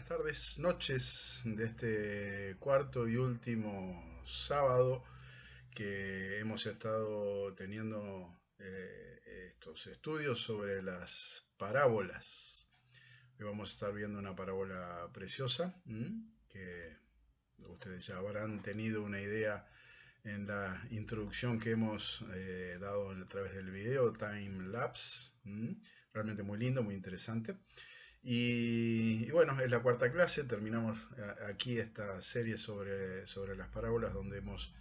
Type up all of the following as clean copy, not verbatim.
Tardes, noches de este cuarto y último sábado que hemos estado teniendo estos estudios sobre las parábolas. Hoy vamos a estar viendo una parábola preciosa que ustedes ya habrán tenido una idea en la introducción que hemos dado a través del video Time Lapse. Realmente muy lindo, muy interesante. Y bueno, es la cuarta clase, terminamos aquí esta serie sobre las parábolas donde hemos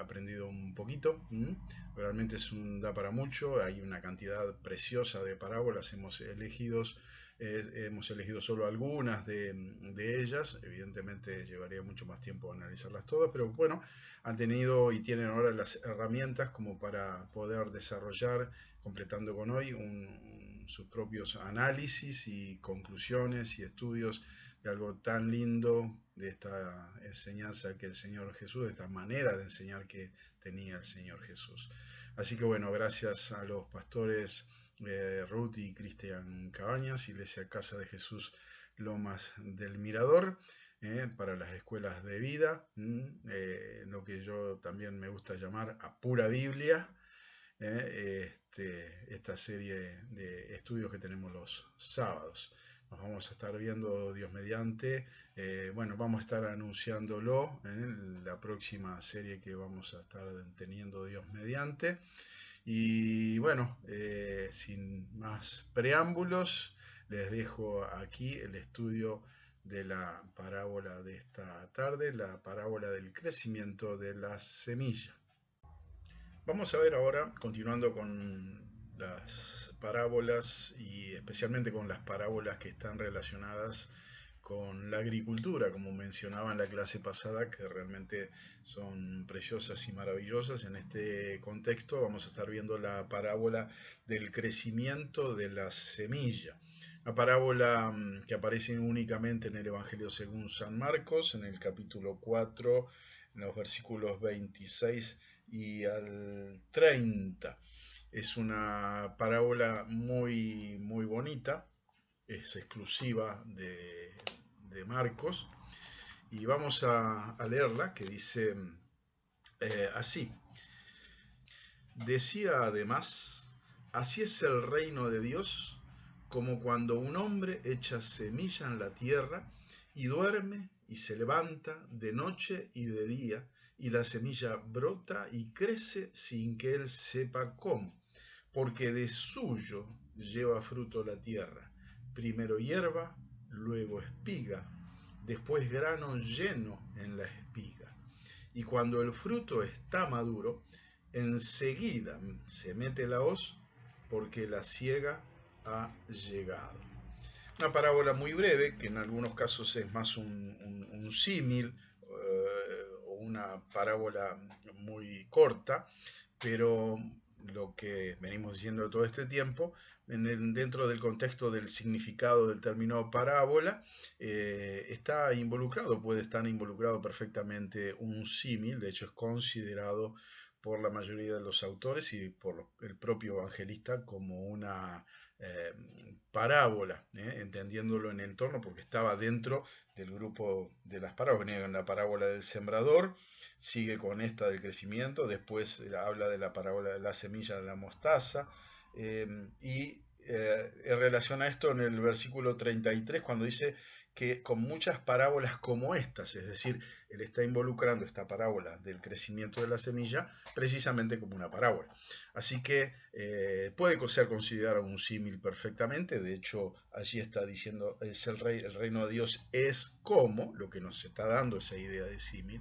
aprendido un poquito. Realmente da para mucho, hay una cantidad preciosa de parábolas, hemos elegido solo algunas de ellas. Evidentemente llevaría mucho más tiempo analizarlas todas, pero bueno, han tenido y tienen ahora las herramientas como para poder desarrollar, completando con hoy, sus propios análisis y conclusiones y estudios de algo tan lindo, de esta enseñanza que el Señor Jesús, de esta manera de enseñar que tenía el Señor Jesús. Así que bueno, gracias a los pastores Ruth y Cristian Cabañas, Iglesia Casa de Jesús Lomas del Mirador, para las escuelas de vida, lo que yo también me gusta llamar a pura Biblia, esta serie de estudios que tenemos los sábados. Nos vamos a estar viendo, Dios mediante, bueno, vamos a estar anunciándolo en la próxima serie que vamos a estar teniendo, Dios mediante. Y bueno, sin más preámbulos, les dejo aquí el estudio de la parábola de esta tarde, la parábola del crecimiento de la semilla. Vamos a ver ahora, continuando con las parábolas y especialmente con las parábolas que están relacionadas con la agricultura, como mencionaba en la clase pasada, que realmente son preciosas y maravillosas. En este contexto vamos a estar viendo la parábola del crecimiento de la semilla. Una parábola que aparece únicamente en el Evangelio según San Marcos, en el capítulo 4, en los versículos 26 y al 30. Es una parábola muy bonita, es exclusiva de Marcos, y vamos a leerla, que dice así. Decía además: así es el reino de Dios, como cuando un hombre echa semilla en la tierra y duerme y se levanta de noche y de día, y la semilla brota y crece sin que él sepa cómo, porque de suyo lleva fruto la tierra, primero hierba, luego espiga, después grano lleno en la espiga. Y cuando el fruto está maduro, enseguida se mete la hoz, porque la siega ha llegado. Una parábola muy breve, que en algunos casos es más un símil, o una parábola muy corta, pero lo que venimos diciendo todo este tiempo, dentro del contexto del significado del término parábola, está involucrado, puede estar involucrado perfectamente un símil. De hecho es considerado por la mayoría de los autores y por el propio evangelista como una parábola, entendiéndolo en el entorno, porque estaba dentro del grupo de las parábolas. Venía con la parábola del sembrador, sigue con esta del crecimiento, después habla de la parábola de la semilla de la mostaza, y relaciona esto en el versículo 33, cuando dice que con muchas parábolas como estas, es decir, él está involucrando esta parábola del crecimiento de la semilla precisamente como una parábola. Así que puede ser considerado un símil perfectamente. De hecho, allí está diciendo, es el reino de Dios es como, lo que nos está dando esa idea de símil,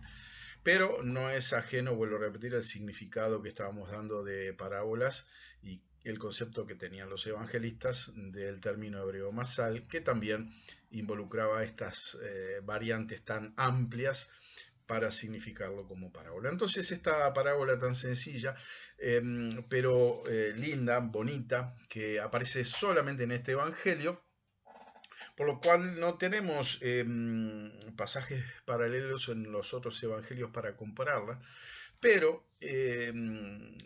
pero no es ajeno, vuelvo a repetir, el significado que estábamos dando de parábolas y el concepto que tenían los evangelistas del término hebreo masal, que también involucraba estas variantes tan amplias para significarlo como parábola. Entonces esta parábola tan sencilla, pero linda, bonita, que aparece solamente en este evangelio, por lo cual no tenemos pasajes paralelos en los otros evangelios para compararla, pero en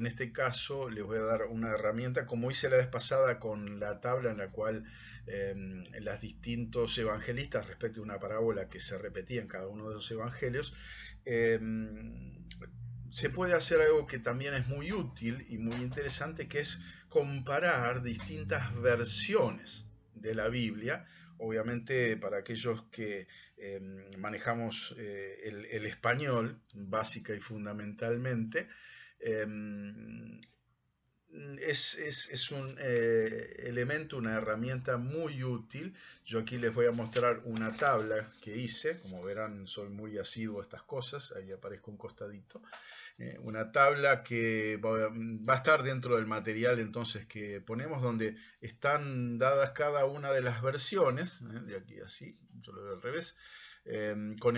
este caso les voy a dar una herramienta, como hice la vez pasada con la tabla en la cual los distintos evangelistas respecto a una parábola que se repetía en cada uno de los evangelios, se puede hacer algo que también es muy útil y muy interesante, que es comparar distintas versiones de la Biblia. Obviamente para aquellos que manejamos el español básica y fundamentalmente, es un elemento, una herramienta muy útil. Yo aquí les voy a mostrar una tabla que hice. Como verán, soy muy asiduo a estas cosas. Ahí aparezco un costadito. Una tabla que va a estar dentro del material entonces que ponemos, donde están dadas cada una de las versiones, de aquí así, yo lo veo al revés, con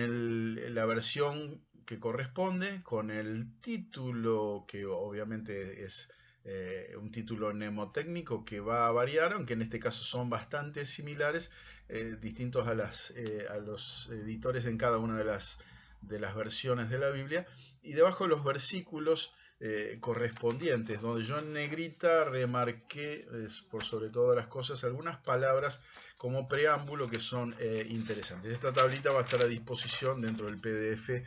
la versión que corresponde, con el título, que obviamente es un título mnemotécnico que va a variar, aunque en este caso son bastante similares, distintos a los editores en cada una de las versiones de la Biblia. Y debajo de los versículos correspondientes, donde yo en negrita remarqué, por sobre todas las cosas, algunas palabras como preámbulo que son interesantes. Esta tablita va a estar a disposición dentro del PDF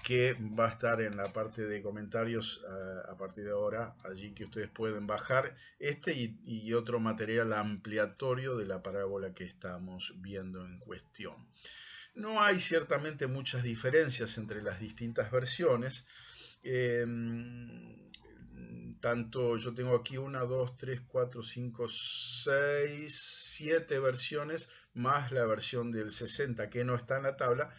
que va a estar en la parte de comentarios a partir de ahora, allí que ustedes pueden bajar este y otro material ampliatorio de la parábola que estamos viendo en cuestión. No hay ciertamente muchas diferencias entre las distintas versiones. Tanto yo tengo aquí 1, 2, 3, 4, 5, 6, 7 versiones, más la versión del 60 que no está en la tabla,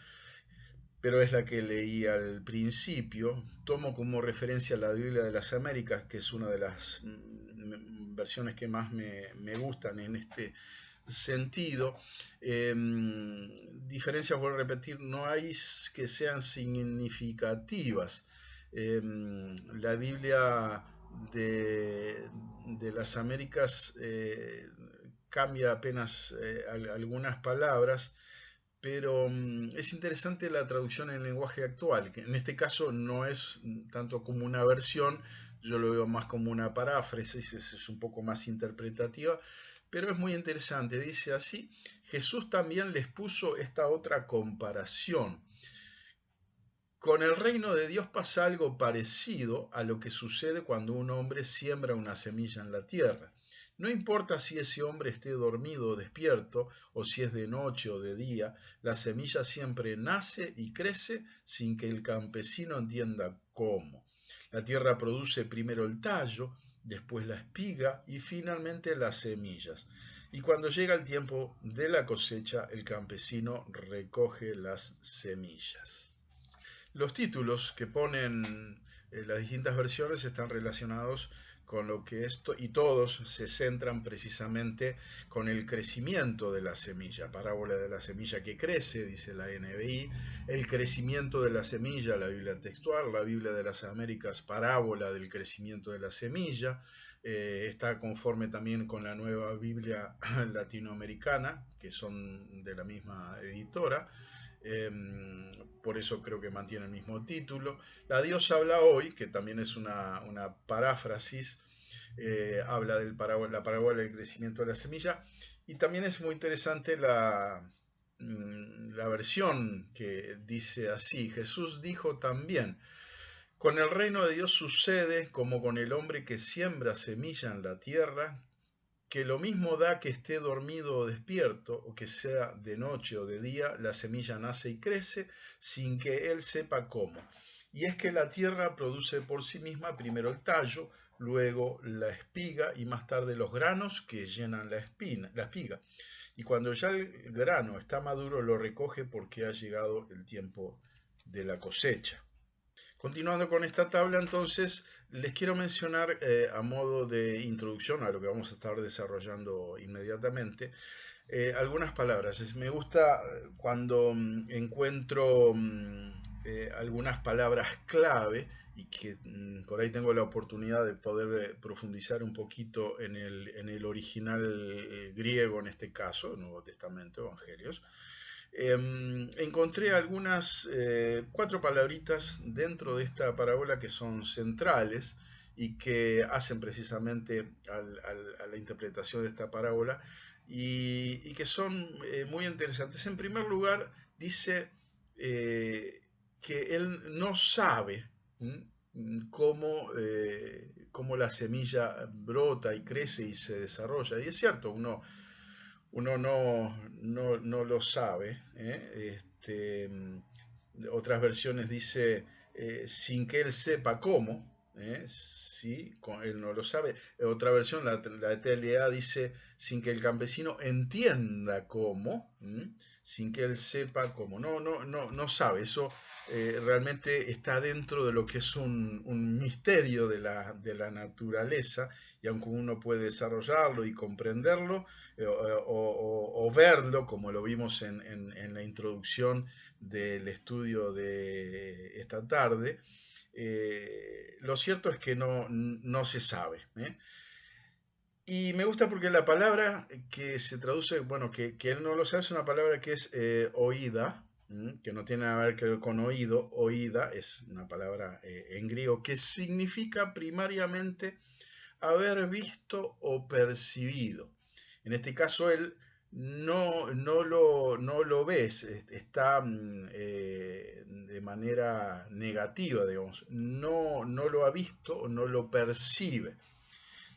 pero es la que leí al principio. Tomo como referencia la Biblia de las Américas, que es una de las versiones que más me gustan en este sentido. Diferencias, vuelvo a repetir, no hay que sean significativas. La Biblia de las Américas cambia apenas algunas palabras, pero es interesante la traducción en lenguaje actual, que en este caso no es tanto como una versión, yo lo veo más como una paráfrasis, es un poco más interpretativa, pero es muy interesante. Dice así: Jesús también les puso esta otra comparación. Con el reino de Dios pasa algo parecido a lo que sucede cuando un hombre siembra una semilla en la tierra. No importa si ese hombre esté dormido o despierto, o si es de noche o de día, la semilla siempre nace y crece sin que el campesino entienda cómo. La tierra produce primero el tallo, después la espiga y finalmente las semillas. Y cuando llega el tiempo de la cosecha, el campesino recoge las semillas. Los títulos que ponen las distintas versiones están relacionados con lo que esto, y todos se centran precisamente con el crecimiento de la semilla. Parábola de la semilla que crece, dice la NBI, el crecimiento de la semilla, la Biblia textual, la Biblia de las Américas, parábola del crecimiento de la semilla. Está conforme también con la nueva Biblia latinoamericana, que son de la misma editora. Por eso creo que mantiene el mismo título. La Dios habla hoy, que también es una paráfrasis, habla de la parábola del crecimiento de la semilla, y también es muy interesante la versión que dice así: Jesús dijo también: con el reino de Dios sucede como con el hombre que siembra semilla en la tierra, que lo mismo da que esté dormido o despierto, o que sea de noche o de día, la semilla nace y crece sin que él sepa cómo. Y es que la tierra produce por sí misma primero el tallo, luego la espiga y más tarde los granos que llenan la espiga. Y cuando ya el grano está maduro lo recoge porque ha llegado el tiempo de la cosecha. Continuando con esta tabla, entonces, les quiero mencionar a modo de introducción a lo que vamos a estar desarrollando inmediatamente, algunas palabras. Me gusta cuando encuentro algunas palabras clave y que por ahí tengo la oportunidad de poder profundizar un poquito en el original griego, en este caso, Nuevo Testamento, Evangelios. Encontré algunas 4 palabritas dentro de esta parábola que son centrales y que hacen precisamente a la interpretación de esta parábola y que son muy interesantes. En primer lugar, dice que él no sabe cómo la semilla brota y crece y se desarrolla. Y es cierto, uno no lo sabe. Otras versiones dice sin que él sepa cómo. Sí, él no lo sabe. Otra versión, la TLA, dice sin que el campesino entienda cómo, sin que él sepa cómo. No sabe. Eso realmente está dentro de lo que es un misterio de la naturaleza, y aunque uno puede desarrollarlo y comprenderlo o verlo, como lo vimos en la introducción del estudio de esta tarde, lo cierto es que no se sabe. Y me gusta porque la palabra que se traduce, bueno, que él no lo sabe, es una palabra que es oída, que no tiene nada que ver con oído. Oída es una palabra en griego que significa primariamente haber visto o percibido. En este caso él no lo ve, está de manera negativa, digamos, no lo ha visto o no lo percibe.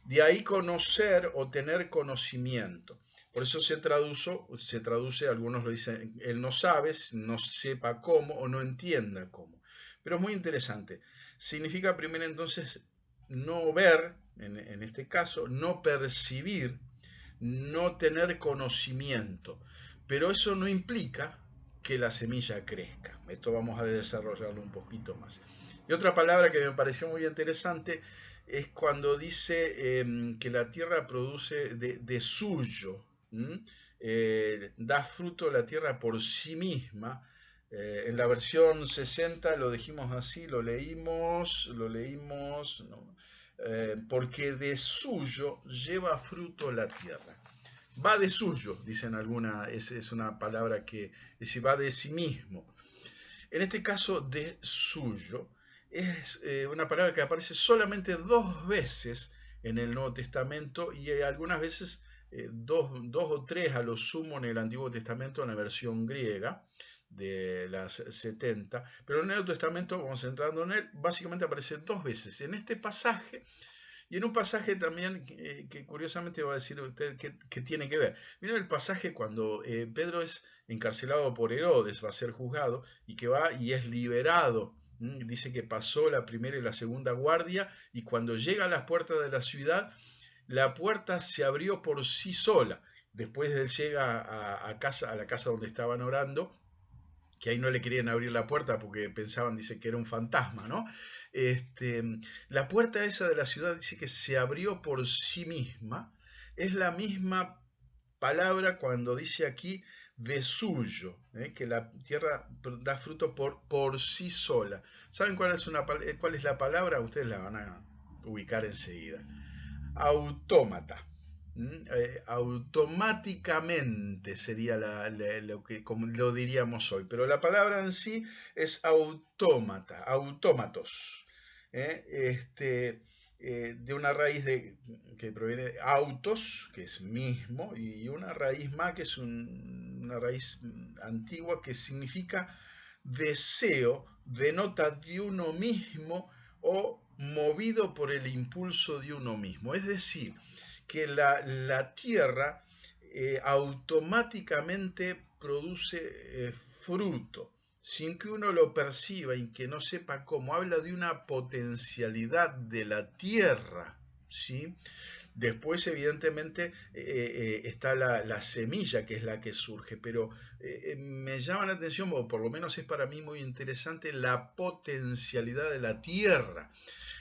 De ahí conocer o tener conocimiento. Por eso se traduce, algunos lo dicen, él no sabe, no sepa cómo o no entienda cómo. Pero es muy interesante. Significa primero entonces no ver, en este caso, no percibir, no tener conocimiento. Pero eso no implica que la semilla crezca. Esto vamos a desarrollarlo un poquito más. Y otra palabra que me pareció muy interesante es cuando dice que la tierra produce de suyo, da fruto la tierra por sí misma. En la versión 60 lo dijimos así, lo leímos, no, porque de suyo lleva fruto la tierra. Va de suyo, dicen alguna, es una palabra que va de sí mismo. En este caso, de suyo, es una palabra que aparece solamente 2 veces en el Nuevo Testamento y algunas veces dos o tres a lo sumo en el Antiguo Testamento en la versión griega de las 70, pero en el Nuevo Testamento, vamos entrando en él, básicamente aparece 2 veces. En este pasaje y en un pasaje también que curiosamente va a decir usted que tiene que ver. Miren el pasaje cuando Pedro es encarcelado por Herodes, va a ser juzgado y que va y es liberado. Dice que pasó la primera y la segunda guardia y cuando llega a las puertas de la ciudad, la puerta se abrió por sí sola. Después él llega a la casa donde estaban orando, que ahí no le querían abrir la puerta porque pensaban, dice, que era un fantasma, ¿no? La puerta esa de la ciudad dice que se abrió por sí misma. Es la misma palabra cuando dice aquí de suyo, que la tierra da fruto por sí sola. ¿Saben cuál es la palabra? Ustedes la van a ubicar enseguida. Autómata. Automáticamente sería lo que como lo diríamos hoy, pero la palabra en sí es autómata, autómatos, de una raíz que proviene de autos, que es mismo, y una raíz más, que es una raíz antigua que significa deseo, denota de uno mismo o movido por el impulso de uno mismo. Es decir, que la tierra automáticamente produce fruto, sin que uno lo perciba y que no sepa cómo. Habla de una potencialidad de la tierra, ¿sí? Después, evidentemente, está la semilla, que es la que surge, pero me llama la atención, o por lo menos es para mí muy interesante, la potencialidad de la tierra.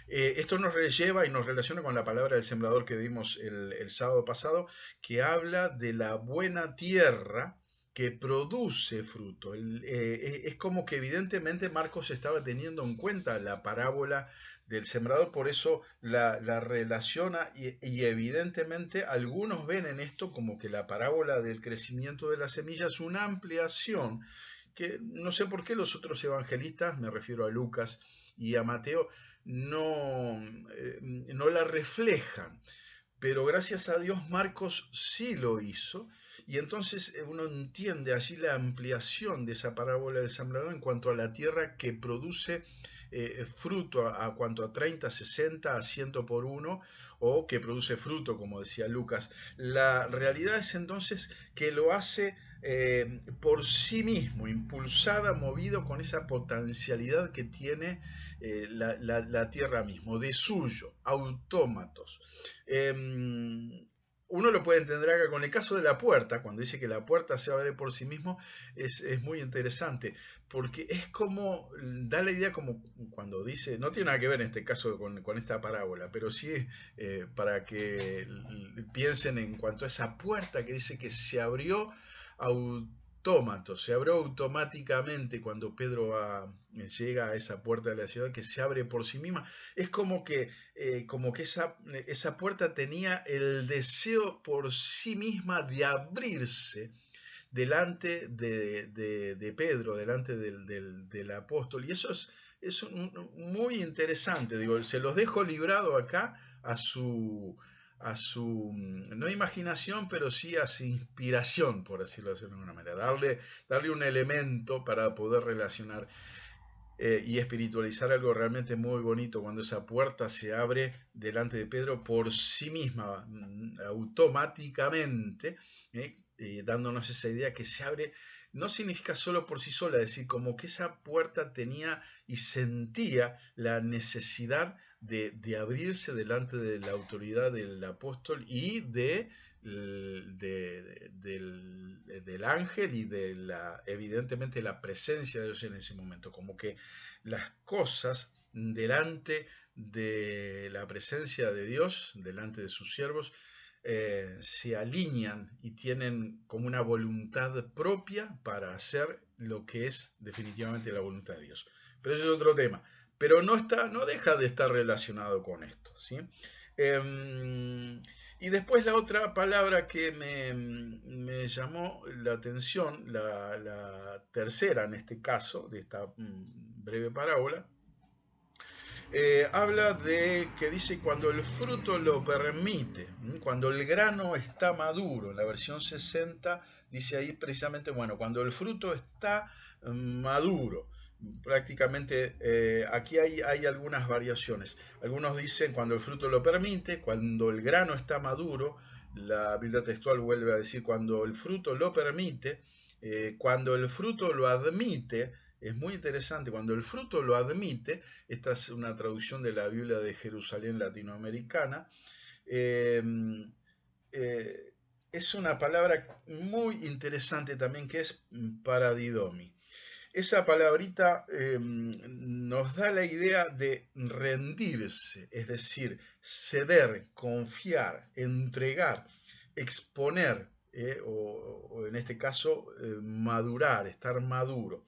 Esto nos lleva y nos relaciona con la palabra del sembrador que vimos el sábado pasado, que habla de la buena tierra que produce fruto. Es como que evidentemente Marcos estaba teniendo en cuenta la parábola del sembrador, por eso la relaciona y evidentemente algunos ven en esto como que la parábola del crecimiento de la semilla es una ampliación que no sé por qué los otros evangelistas, me refiero a Lucas y a Mateo, no la reflejan. Pero gracias a Dios Marcos sí lo hizo y entonces uno entiende allí la ampliación de esa parábola del sembrador en cuanto a la tierra que produce fruto a cuanto a 30, 60, a 100 por uno, o que produce fruto, como decía Lucas. La realidad es entonces que lo hace por sí mismo, impulsada, movido con esa potencialidad que tiene la tierra mismo, de suyo, autómatos. Uno lo puede entender acá con el caso de la puerta, cuando dice que la puerta se abre por sí mismo, es muy interesante, porque es como, da la idea como cuando dice, no tiene nada que ver en este caso con esta parábola, pero sí para que piensen en cuanto a esa puerta que dice que se abrió se abrió automáticamente cuando Pedro llega a esa puerta de la ciudad, que se abre por sí misma. Es como que esa puerta tenía el deseo por sí misma de abrirse, delante de Pedro, delante del apóstol. Y eso es muy interesante. Digo, se los dejo librado acá a su, no imaginación, pero sí a su inspiración, por decirlo de alguna manera. Darle un elemento para poder relacionar y espiritualizar algo realmente muy bonito cuando esa puerta se abre delante de Pedro por sí misma, automáticamente, dándonos esa idea que se abre, no significa solo por sí sola, es decir, como que esa puerta tenía y sentía la necesidad de abrirse delante de la autoridad del apóstol y del ángel y evidentemente la presencia de Dios en ese momento, como que las cosas delante de la presencia de Dios, delante de sus siervos, se alinean y tienen como una voluntad propia para hacer lo que es definitivamente la voluntad de Dios. Pero ese es otro tema. Pero no deja de estar relacionado con esto, ¿sí? Y después la otra palabra que me llamó la atención, la tercera en este caso, de esta breve parábola, habla de que dice cuando el fruto lo permite, cuando el grano está maduro. En la versión 60 dice ahí precisamente, bueno, cuando el fruto está maduro. Prácticamente aquí hay algunas variaciones. Algunos dicen cuando el fruto lo permite, cuando el grano está maduro. La Biblia textual vuelve a decir cuando el fruto lo permite, cuando el fruto lo admite. Es muy interesante, cuando el fruto lo admite, esta es una traducción de la Biblia de Jerusalén latinoamericana, es una palabra muy interesante también que es paradidomi. Esa palabrita nos da la idea de rendirse, es decir, ceder, confiar, entregar, exponer, o en este caso madurar, estar maduro.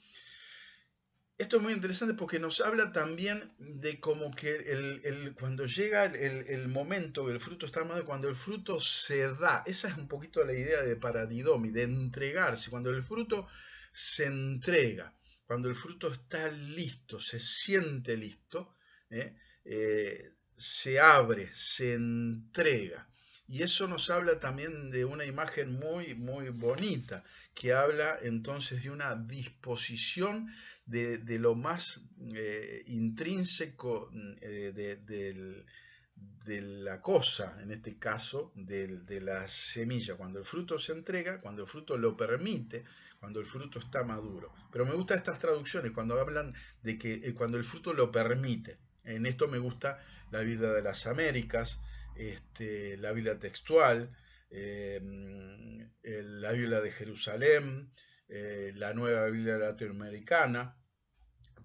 Esto es muy interesante porque nos habla también de como que cuando llega el momento, el fruto está maduro, cuando el fruto se da. Esa es un poquito la idea de paradidomi, de entregarse. Cuando el fruto se entrega, cuando el fruto está listo, se siente listo, se abre, se entrega. Y eso nos habla también de una imagen muy, muy bonita, que habla entonces de una disposición de lo más intrínseco de la cosa, en este caso de la semilla, cuando el fruto se entrega, cuando el fruto lo permite, cuando el fruto está maduro. Pero me gustan estas traducciones cuando hablan de que cuando el fruto lo permite. En esto me gusta la Biblia de las Américas, la Biblia textual, la Biblia de Jerusalén, la nueva Biblia latinoamericana.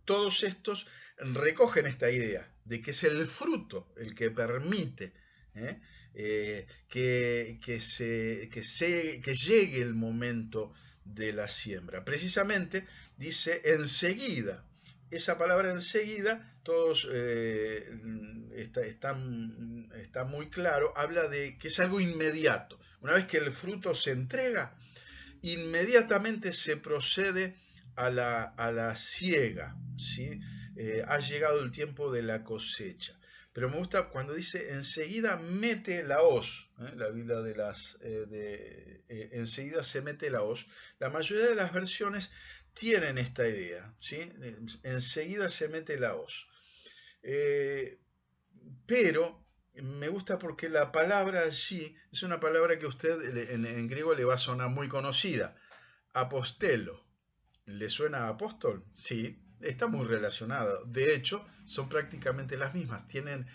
Todos estos recogen esta idea de que es el fruto el que permite que llegue el momento de la siembra. Precisamente dice enseguida. Esa palabra enseguida, todos está muy claro, habla de que es algo inmediato. Una vez que el fruto se entrega, inmediatamente se procede a la siega, ¿sí? Ha llegado el tiempo de la cosecha. Pero me gusta cuando dice enseguida mete la hoz, la Biblia enseguida se mete la hoz. La mayoría de las versiones tienen esta idea, ¿sí? Enseguida se mete la hoz. Pero me gusta porque la palabra allí es una palabra que a usted en griego le va a sonar muy conocida. Apostelo. ¿Le suena a apóstol? Sí, está muy relacionado. De hecho, son prácticamente las mismas. Están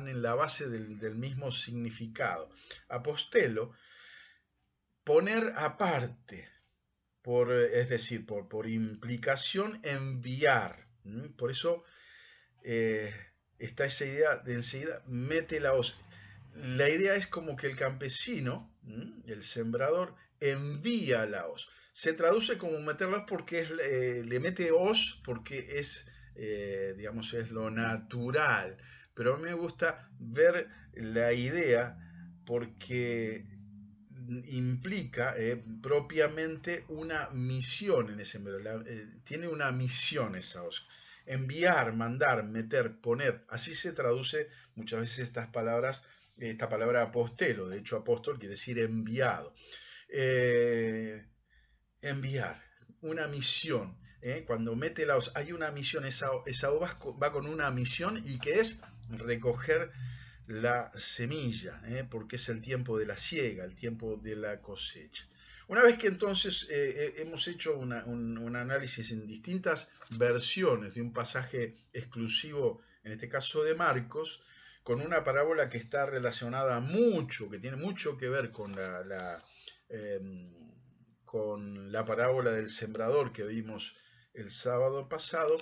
en la base del mismo significado. Apostelo, poner aparte, es decir, por implicación enviar. Por eso está esa idea de enseguida mete la hoz. La idea es como que el campesino, el sembrador, envía la hoz. Se traduce como meter la hoz porque le mete hoz porque digamos, es lo natural. Pero a mí me gusta ver la idea porque implica propiamente una misión en ese medio. Tiene una misión esa hoja. Enviar, mandar, meter, poner. Así se traduce muchas veces esta palabra apostelo. De hecho, apóstol quiere decir enviado. Enviar, una misión. Cuando mete la hoz, hay una misión, esa hoz va con una misión y que es recoger la semilla, porque es el tiempo de la siega, el tiempo de la cosecha. Una vez que entonces hemos hecho un análisis en distintas versiones de un pasaje exclusivo, en este caso de Marcos, con una parábola que está relacionada mucho, que tiene mucho que ver con con la parábola del sembrador que vimos el sábado pasado,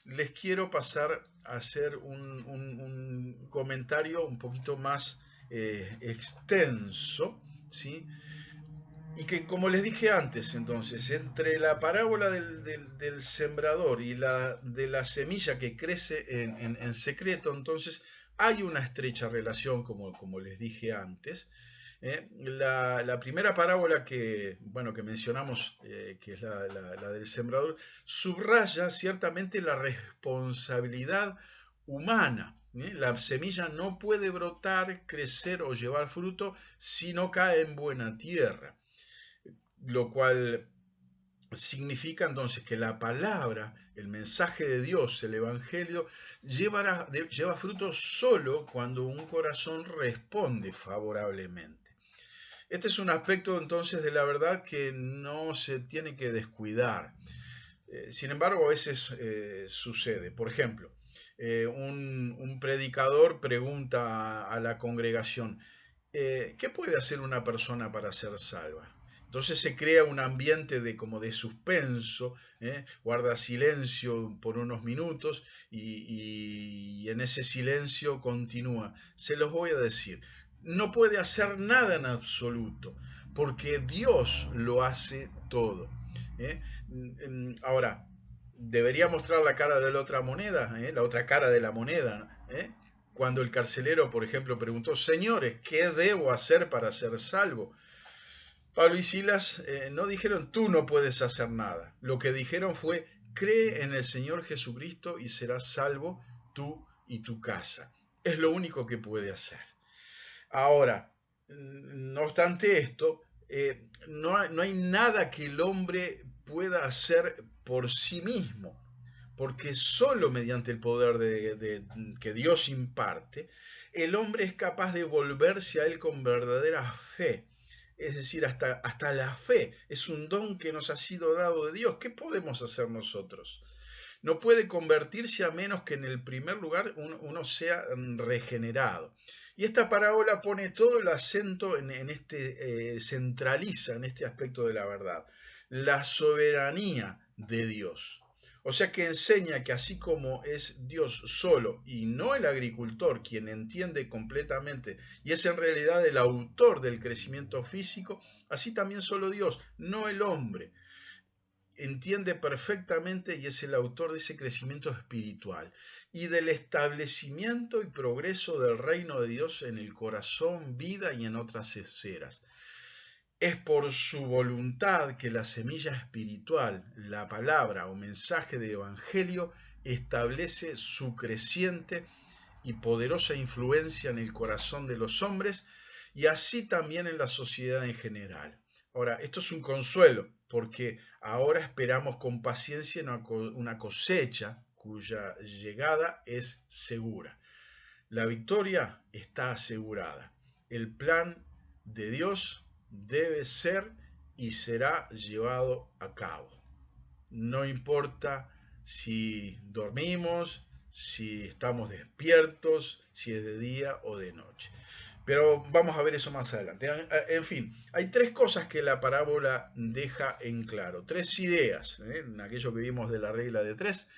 les quiero pasar a hacer un comentario un poquito más extenso, ¿sí? Y que, como les dije antes, entonces, entre la parábola del sembrador y la de la semilla que crece en secreto, entonces hay una estrecha relación, como les dije antes. La primera parábola que mencionamos, que es la del sembrador, subraya ciertamente la responsabilidad humana. La semilla no puede brotar, crecer o llevar fruto si no cae en buena tierra, lo cual significa entonces que la palabra, el mensaje de Dios, el Evangelio, lleva fruto solo cuando un corazón responde favorablemente. Este es un aspecto entonces de la verdad que no se tiene que descuidar. Sin embargo, a veces sucede. Por ejemplo, un predicador pregunta a la congregación, ¿qué puede hacer una persona para ser salva? Entonces se crea un ambiente como de suspenso, guarda silencio por unos minutos y en ese silencio continúa. Se los voy a decir. No puede hacer nada en absoluto, porque Dios lo hace todo. Ahora, debería mostrar la cara de la otra moneda, la otra cara de la moneda. Cuando el carcelero, por ejemplo, preguntó, señores, ¿qué debo hacer para ser salvo? Pablo y Silas no dijeron, tú no puedes hacer nada. Lo que dijeron fue, cree en el Señor Jesucristo y serás salvo tú y tu casa. Es lo único que puede hacer. Ahora, no obstante esto, no hay nada que el hombre pueda hacer por sí mismo, porque solo mediante el poder que Dios imparte, el hombre es capaz de volverse a Él con verdadera fe. Es decir, hasta la fe es un don que nos ha sido dado de Dios. ¿Qué podemos hacer nosotros? No puede convertirse a menos que en el primer lugar uno sea regenerado. Y esta parábola pone todo el acento centraliza en este aspecto de la verdad, la soberanía de Dios. O sea que enseña que así como es Dios solo y no el agricultor quien entiende completamente y es en realidad el autor del crecimiento físico, así también solo Dios, no el hombre, entiende perfectamente y es el autor de ese crecimiento espiritual y del establecimiento y progreso del reino de Dios en el corazón, vida y en otras esferas. Es por su voluntad que la semilla espiritual, la palabra o mensaje de evangelio, establece su creciente y poderosa influencia en el corazón de los hombres y así también en la sociedad en general. Ahora, esto es un consuelo, porque ahora esperamos con paciencia una cosecha cuya llegada es segura. La victoria está asegurada. El plan de Dios debe ser y será llevado a cabo. No importa si dormimos, si estamos despiertos, si es de día o de noche. Pero vamos a ver eso más adelante. En fin, hay tres cosas que la parábola deja en claro, tres ideas, en aquello que vimos de la regla de tres,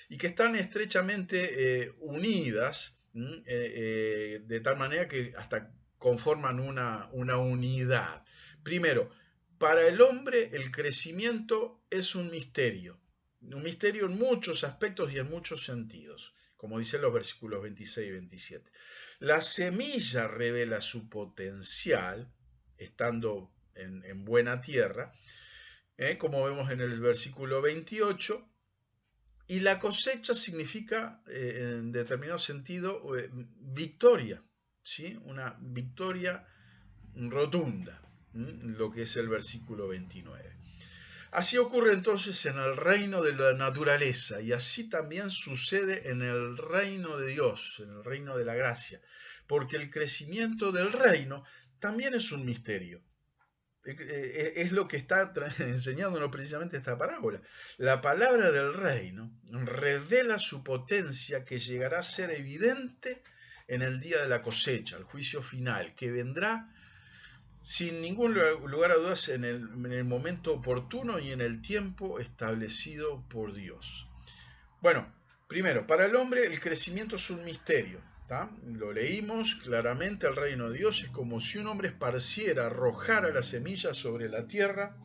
y que están estrechamente unidas, de tal manera que hasta conforman una unidad. Primero, para el hombre el crecimiento es un misterio en muchos aspectos y en muchos sentidos, como dicen los versículos 26 y 27. La semilla revela su potencial, estando en buena tierra, como vemos en el versículo 28. Y la cosecha significa, en determinado sentido, victoria, ¿sí? Una victoria rotunda, lo que es el versículo 29. Así ocurre entonces en el reino de la naturaleza, y así también sucede en el reino de Dios, en el reino de la gracia, porque el crecimiento del reino también es un misterio. Es lo que está enseñándonos precisamente esta parábola. La palabra del reino revela su potencia, que llegará a ser evidente en el día de la cosecha, el juicio final, que vendrá sin ningún lugar a dudas en el momento oportuno y en el tiempo establecido por Dios. Bueno, primero, para el hombre el crecimiento es un misterio. Lo leímos claramente, el reino de Dios es como si un hombre esparciera, arrojara la semilla sobre la tierra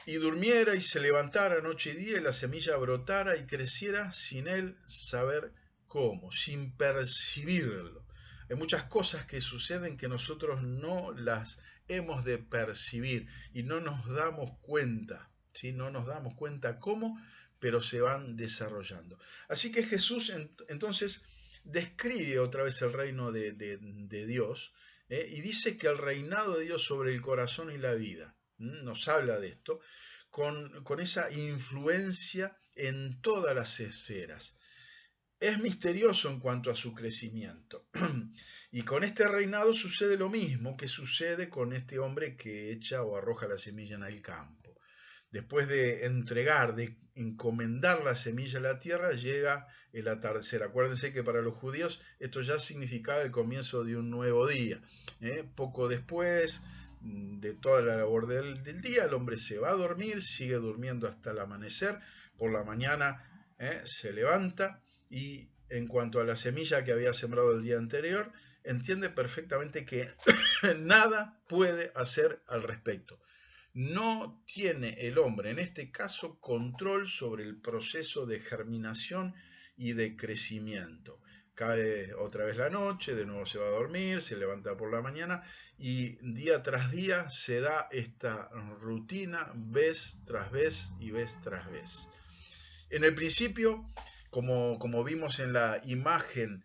y durmiera y se levantara noche y día y la semilla brotara y creciera sin él saber cómo, sin percibirlo. Hay muchas cosas que suceden que nosotros no las hemos de percibir y no nos damos cuenta, ¿sí? No nos damos cuenta cómo, pero se van desarrollando. Así que Jesús entonces describe otra vez el reino de Dios, y dice que el reinado de Dios sobre el corazón y la vida, nos habla de esto, con esa influencia en todas las esferas. Es misterioso en cuanto a su crecimiento. Y con este reinado sucede lo mismo que sucede con este hombre que echa o arroja la semilla en el campo. Después de entregar, de encomendar la semilla a la tierra, llega el atardecer. Acuérdense que para los judíos esto ya significaba el comienzo de un nuevo día. Poco después de toda la labor del día, el hombre se va a dormir, sigue durmiendo hasta el amanecer. Por la mañana se levanta y en cuanto a la semilla que había sembrado el día anterior, entiende perfectamente que nada puede hacer al respecto. No tiene el hombre, en este caso, control sobre el proceso de germinación y de crecimiento. Cae otra vez la noche, de nuevo se va a dormir, se levanta por la mañana y día tras día se da esta rutina vez tras vez y vez tras vez. En el principio, como vimos en la imagen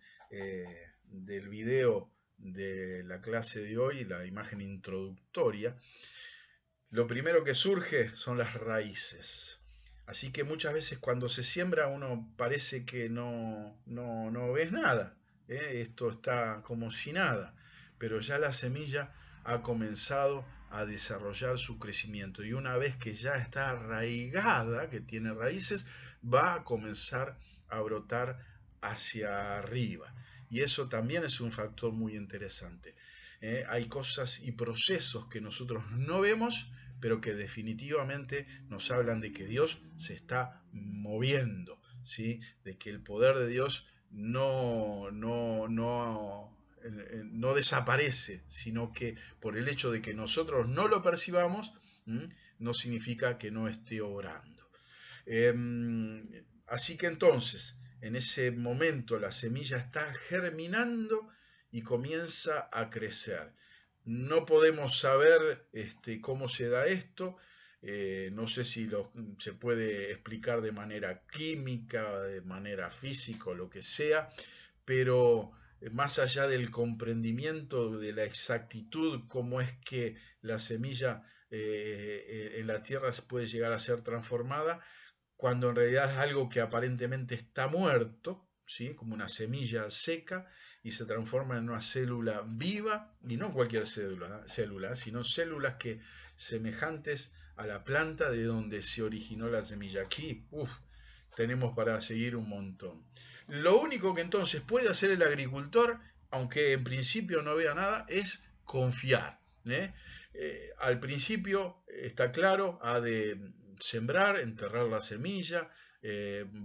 del video de la clase de hoy, la imagen introductoria, lo primero que surge son las raíces. Así que muchas veces cuando se siembra uno parece que no ves nada. Esto está como si nada. Pero ya la semilla ha comenzado a desarrollar su crecimiento. Y una vez que ya está arraigada, que tiene raíces, va a comenzar a brotar hacia arriba. Y eso también es un factor muy interesante. Hay cosas y procesos que nosotros no vemos, pero que definitivamente nos hablan de que Dios se está moviendo, ¿sí? De que el poder de Dios no desaparece, sino que por el hecho de que nosotros no lo percibamos, no significa que no esté obrando. Así que entonces, en ese momento la semilla está germinando y comienza a crecer. No podemos saber cómo se da esto, no sé si se puede explicar de manera química, de manera física o lo que sea, pero más allá del comprendimiento de la exactitud, cómo es que la semilla en la tierra puede llegar a ser transformada, cuando en realidad es algo que aparentemente está muerto, ¿sí? Como una semilla seca, y se transforma en una célula viva, y no cualquier célula, sino células que semejantes a la planta de donde se originó la semilla. Aquí, tenemos para seguir un montón. Lo único que entonces puede hacer el agricultor, aunque en principio no vea nada, es confiar. Al principio, está claro, ha de sembrar, enterrar la semilla,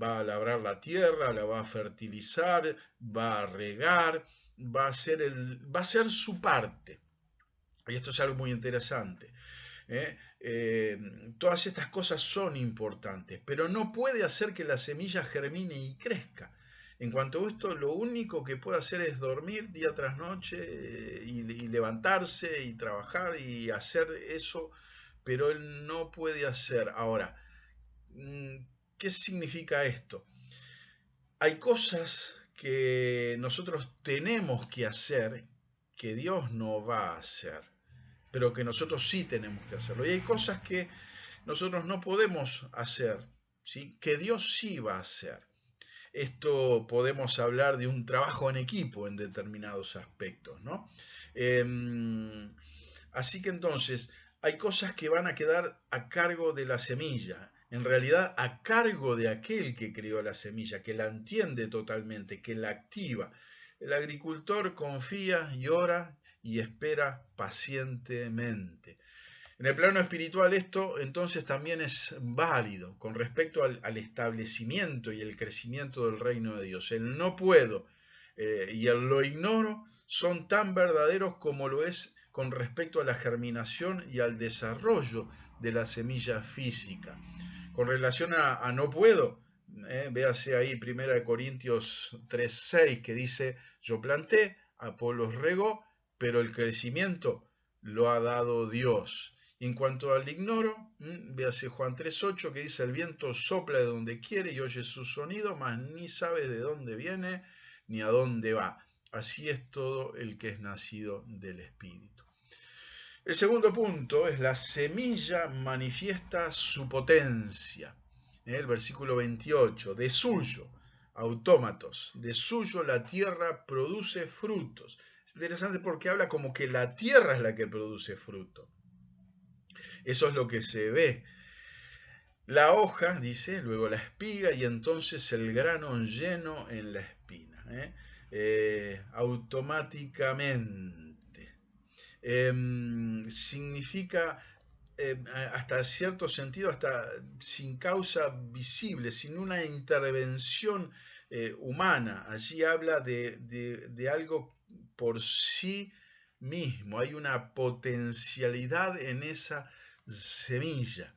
va a labrar la tierra, la va a fertilizar, va a regar, va a hacer su parte. Y esto es algo muy interesante. Todas estas cosas son importantes, pero no puede hacer que la semilla germine y crezca. En cuanto a esto, lo único que puede hacer es dormir día tras noche y levantarse y trabajar y hacer eso, pero él no puede hacer. Ahora, ¿qué significa esto? Hay cosas que nosotros tenemos que hacer que Dios no va a hacer, pero que nosotros sí tenemos que hacerlo. Y hay cosas que nosotros no podemos hacer, ¿sí? Que Dios sí va a hacer. Esto podemos hablar de un trabajo en equipo en determinados aspectos, ¿no? Así que entonces hay cosas que van a quedar a cargo de la semilla, en realidad a cargo de aquel que creó la semilla, que la entiende totalmente, que la activa. El agricultor confía y ora y espera pacientemente. En el plano espiritual esto entonces también es válido con respecto al establecimiento y el crecimiento del reino de Dios. El no puedo y el lo ignoro son tan verdaderos como lo es con respecto a la germinación y al desarrollo de la semilla física. Con relación a no puedo, véase ahí 1 Corintios 3:6 que dice, yo planté, Apolos regó, pero el crecimiento lo ha dado Dios. Y en cuanto al ignoro, véase Juan 3:8 que dice, el viento sopla de donde quiere y oye su sonido, mas ni sabe de dónde viene ni a dónde va. Así es todo el que es nacido del Espíritu. El segundo punto es la semilla manifiesta su potencia. El versículo 28, de suyo, autómatos, de suyo la tierra produce frutos. Es interesante porque habla como que la tierra es la que produce fruto. Eso es lo que se ve. La hoja, dice, luego la espiga y entonces el grano lleno en la espina. Automáticamente. Significa hasta cierto sentido, hasta sin causa visible, sin una intervención humana. Allí habla de algo por sí mismo. Hay una potencialidad en esa semilla.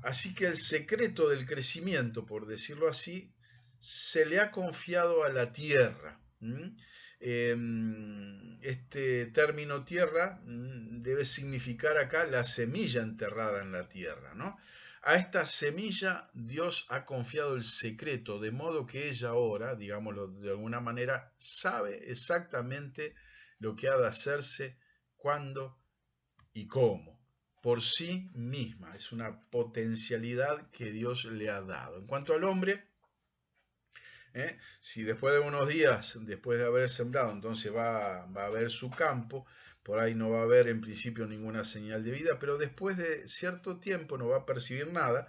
Así que el secreto del crecimiento, por decirlo así, se le ha confiado a la tierra. Este término tierra debe significar acá la semilla enterrada en la tierra, ¿no? A esta semilla Dios ha confiado el secreto, de modo que ella ahora, digámoslo de alguna manera, sabe exactamente lo que ha de hacerse, cuándo y cómo, por sí misma. Es una potencialidad que Dios le ha dado. En cuanto al hombre, si después de unos días, después de haber sembrado, entonces va a ver su campo, por ahí no va a haber en principio ninguna señal de vida, pero después de cierto tiempo no va a percibir nada,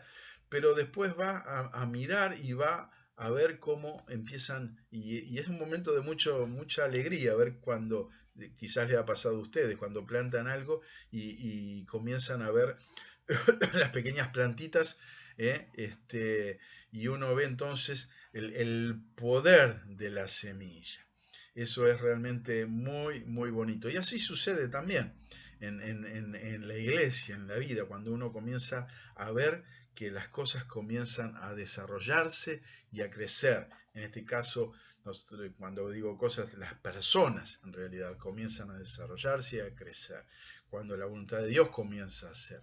pero después va a mirar y va a ver cómo empiezan, y es un momento de mucha alegría, ver cuando, quizás le ha pasado a ustedes, cuando plantan algo y comienzan a ver las pequeñas plantitas, y uno ve entonces el poder de la semilla. Eso es realmente muy bonito. Y así sucede también en la iglesia, en la vida, cuando uno comienza a ver que las cosas comienzan a desarrollarse y a crecer. En este caso, cuando digo cosas, las personas en realidad comienzan a desarrollarse y a crecer, cuando la voluntad de Dios comienza a ser.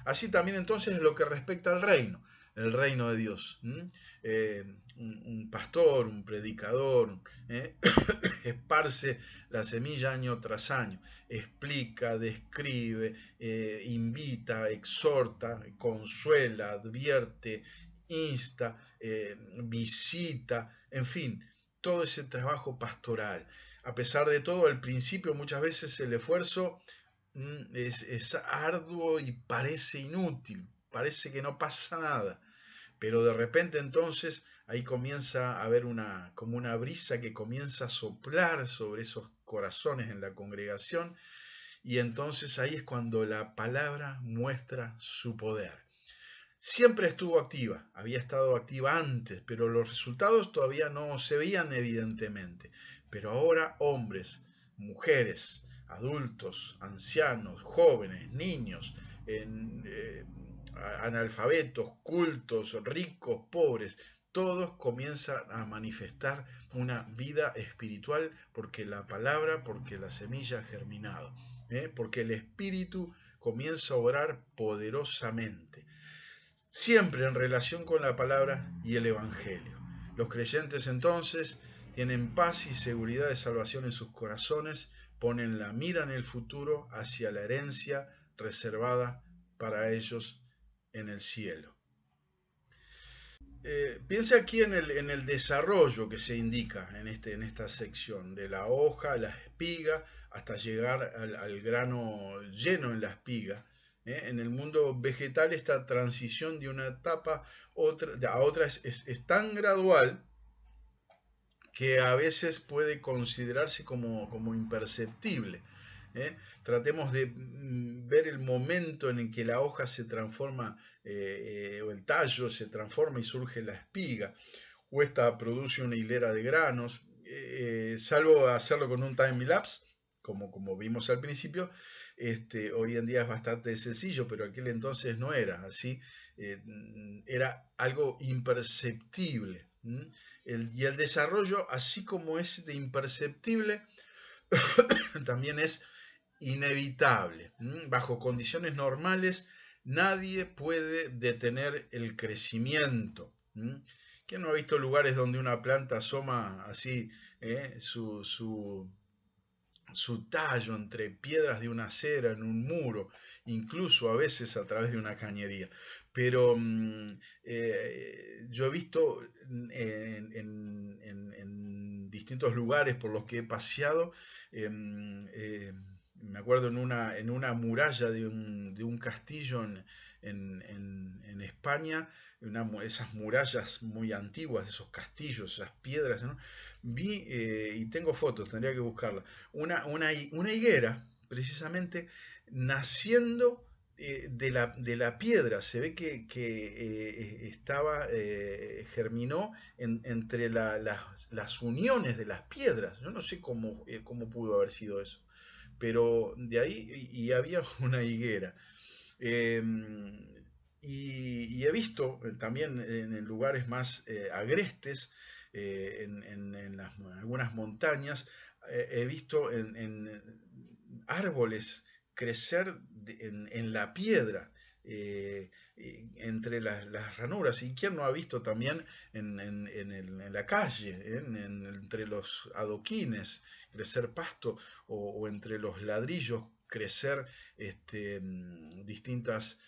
Así también entonces lo que respecta al reino, el reino de Dios. Un pastor, un predicador, esparce la semilla año tras año, explica, describe, invita, exhorta, consuela, advierte, insta, visita, en fin, todo ese trabajo pastoral. A pesar de todo, al principio muchas veces el esfuerzo es arduo y parece inútil, parece que no pasa nada, pero de repente entonces ahí comienza a haber como una brisa que comienza a soplar sobre esos corazones en la congregación, y entonces ahí es cuando la palabra muestra su poder. Siempre estuvo activa, había estado activa antes, pero los resultados todavía no se veían evidentemente. Pero ahora hombres, mujeres, adultos, ancianos, jóvenes, niños, analfabetos, cultos, ricos, pobres, todos comienzan a manifestar una vida espiritual porque la palabra, porque la semilla ha germinado, porque el Espíritu comienza a obrar poderosamente, siempre en relación con la palabra y el Evangelio. Los creyentes entonces tienen paz y seguridad de salvación en sus corazones, ponen la mira en el futuro hacia la herencia reservada para ellos en el cielo. Piensa aquí en el desarrollo que se indica en esta sección, de la hoja, la espiga, hasta llegar al grano lleno en la espiga. En el mundo vegetal esta transición de una etapa a otra es tan gradual que a veces puede considerarse como imperceptible. Tratemos de ver el momento en el que la hoja se transforma, o el tallo se transforma y surge la espiga, o esta produce una hilera de granos, salvo hacerlo con un time lapse, como vimos al principio. Hoy en día es bastante sencillo, pero aquel entonces no era así, era algo imperceptible. Y el desarrollo, así como es de imperceptible, también es inevitable. Bajo condiciones normales, nadie puede detener el crecimiento. ¿Quién no ha visto lugares donde una planta asoma así su tallo entre piedras de una acera, en un muro, incluso a veces a través de una cañería? Pero yo he visto en distintos lugares por los que he paseado, me acuerdo en una muralla de un castillo en España, esas murallas muy antiguas, esos castillos, esas piedras, ¿no? Vi, y tengo fotos, tendría que buscarla, una higuera, precisamente, naciendo de la piedra. Se ve que germinó entre las uniones de las piedras. Yo no sé cómo pudo haber sido eso, pero de ahí y había una higuera. Eh, y he visto también en lugares más agrestes, algunas montañas, he visto en árboles crecer en la piedra, entre las ranuras. ¿Y quién no ha visto también en la calle, entre los adoquines, crecer pasto, o entre los ladrillos crecer distintas,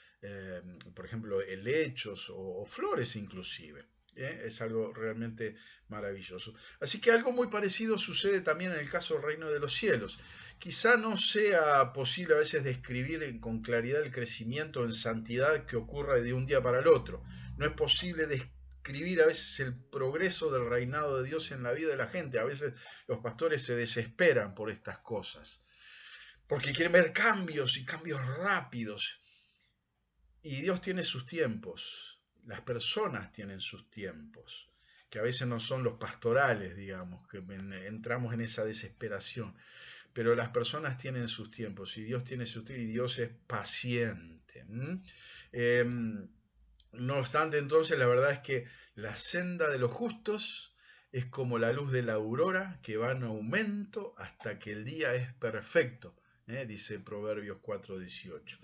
por ejemplo, helechos o flores inclusive? Es algo realmente maravilloso. Así que algo muy parecido sucede también en el caso del reino de los cielos. Quizá no sea posible a veces describir con claridad el crecimiento en santidad que ocurre de un día para el otro. No es posible describir a veces el progreso del reinado de Dios en la vida de la gente. A veces los pastores se desesperan por estas cosas, porque quieren ver cambios y cambios rápidos. Y Dios tiene sus tiempos, las personas tienen sus tiempos, que a veces no son los pastorales, digamos, que entramos en esa desesperación. Pero las personas tienen sus tiempos, y Dios tiene sus tiempos, y Dios es paciente. No obstante, entonces, la verdad es que la senda de los justos es como la luz de la aurora, que va en aumento hasta que el día es perfecto, dice Proverbios 4:18.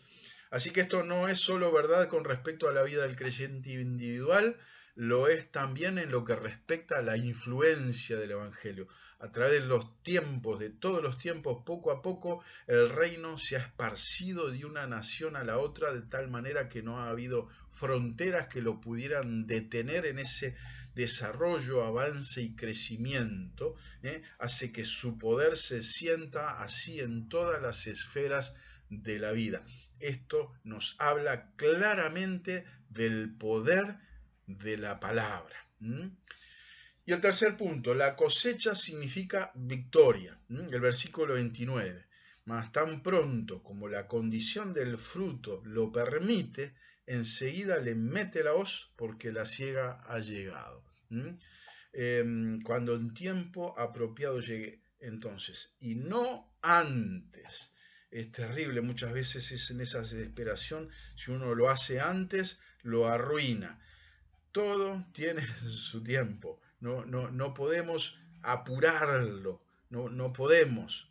Así que esto no es solo verdad con respecto a la vida del creyente individual, lo es también en lo que respecta a la influencia del Evangelio. A través de los tiempos, de todos los tiempos, poco a poco, el reino se ha esparcido de una nación a la otra, de tal manera que no ha habido fronteras que lo pudieran detener en ese desarrollo, avance y crecimiento. Hace que su poder se sienta así en todas las esferas de la vida. Esto nos habla claramente del poder de la palabra. Y el tercer punto, la cosecha significa victoria. El versículo 29. Mas tan pronto como la condición del fruto lo permite, enseguida le mete la hoz porque la siega ha llegado. Cuando el tiempo apropiado llegue, entonces, y no antes. es terrible, muchas veces es en esa desesperación, si uno lo hace antes, lo arruina. Todo tiene su tiempo, no podemos apurarlo, no podemos.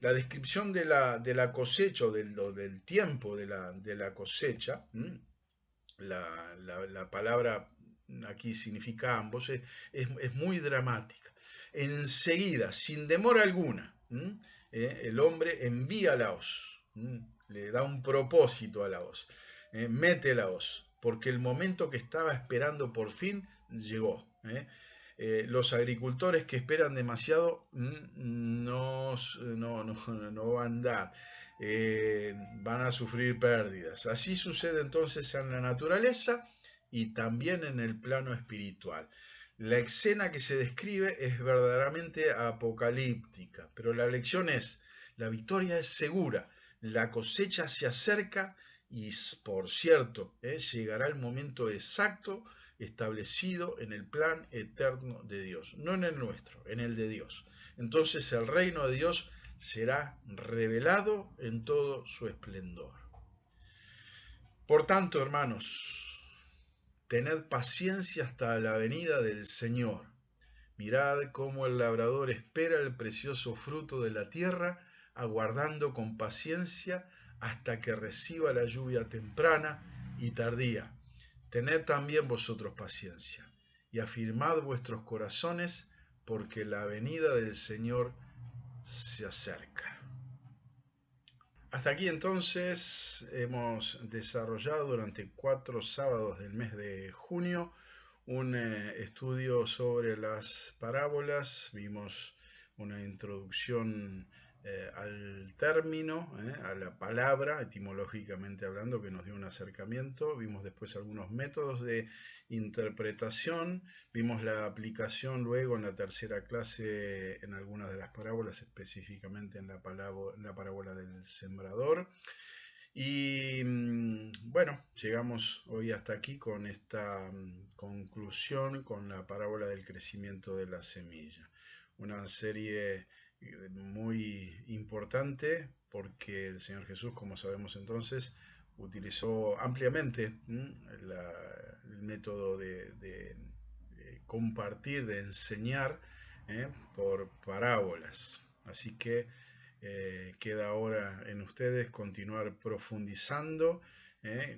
La descripción de la cosecha o del tiempo de la cosecha, la palabra aquí significa ambos, es muy dramática. Enseguida, sin demora alguna, el hombre envía la hoz, le da un propósito a la hoz, mete la hoz, porque el momento que estaba esperando por fin llegó. Los agricultores que esperan demasiado no van a andar, van a sufrir pérdidas. Así sucede entonces en la naturaleza y también en el plano espiritual. La escena que se describe es verdaderamente apocalíptica, pero la lección es, la victoria es segura, la cosecha se acerca y, por cierto, llegará el momento exacto establecido en el plan eterno de Dios, no en el nuestro, en el de Dios. Entonces el reino de Dios será revelado en todo su esplendor. Por tanto, hermanos, tened paciencia hasta la venida del Señor. Mirad cómo el labrador espera el precioso fruto de la tierra, aguardando con paciencia hasta que reciba la lluvia temprana y tardía. Tened también vosotros paciencia y afirmad vuestros corazones, porque la venida del Señor se acerca. Hasta aquí entonces hemos desarrollado durante 4 sábados del mes de junio un estudio sobre las parábolas. Vimos una introducción al término, a la palabra, etimológicamente hablando, que nos dio un acercamiento. Vimos después algunos métodos de interpretación. Vimos la aplicación luego en la tercera clase en algunas de las parábolas, específicamente en la parábola del sembrador. Y bueno, llegamos hoy hasta aquí con esta conclusión con la parábola del crecimiento de la semilla. Una serie muy importante porque el Señor Jesús, como sabemos entonces, utilizó ampliamente el método de compartir, de enseñar por parábolas. Así que queda ahora en ustedes continuar profundizando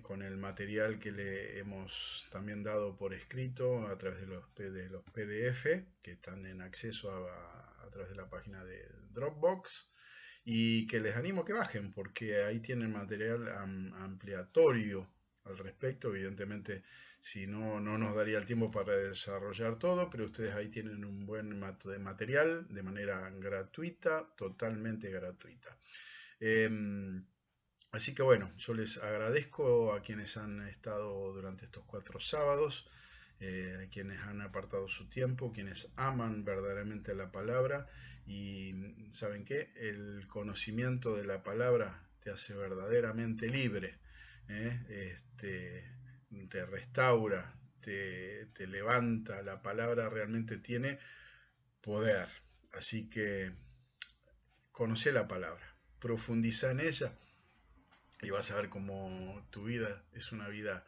con el material que le hemos también dado por escrito a través de los PDF que están en acceso a través de la página de Dropbox, y que les animo a que bajen porque ahí tienen material ampliatorio al respecto. Evidentemente, si no nos daría el tiempo para desarrollar todo, pero ustedes ahí tienen un buen material de manera gratuita, totalmente gratuita. Así que bueno, yo les agradezco a quienes han estado durante estos 4 sábados, a quienes han apartado su tiempo, quienes aman verdaderamente la palabra. Y ¿saben qué? El conocimiento de la palabra te hace verdaderamente libre, te restaura, te levanta. La palabra realmente tiene poder. Así que conoce la palabra, profundiza en ella y vas a ver cómo tu vida es una vida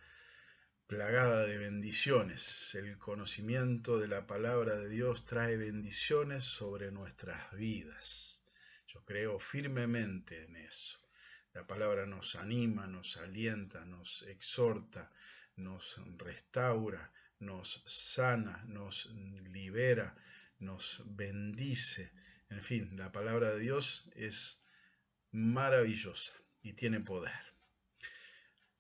plagada de bendiciones. El conocimiento de la palabra de Dios trae bendiciones sobre nuestras vidas. Yo creo firmemente en eso. La palabra nos anima, nos alienta, nos exhorta, nos restaura, nos sana, nos libera, nos bendice. En fin, la palabra de Dios es maravillosa y tiene poder.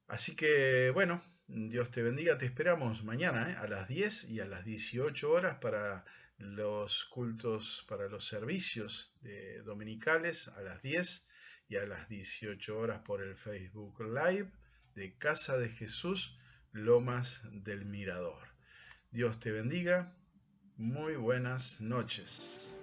Así que bueno, Dios te bendiga, te esperamos mañana a las 10 y a las 18 horas para los cultos, para los servicios dominicales a las 10 y a las 18 horas por el Facebook Live de Casa de Jesús, Lomas del Mirador. Dios te bendiga, muy buenas noches.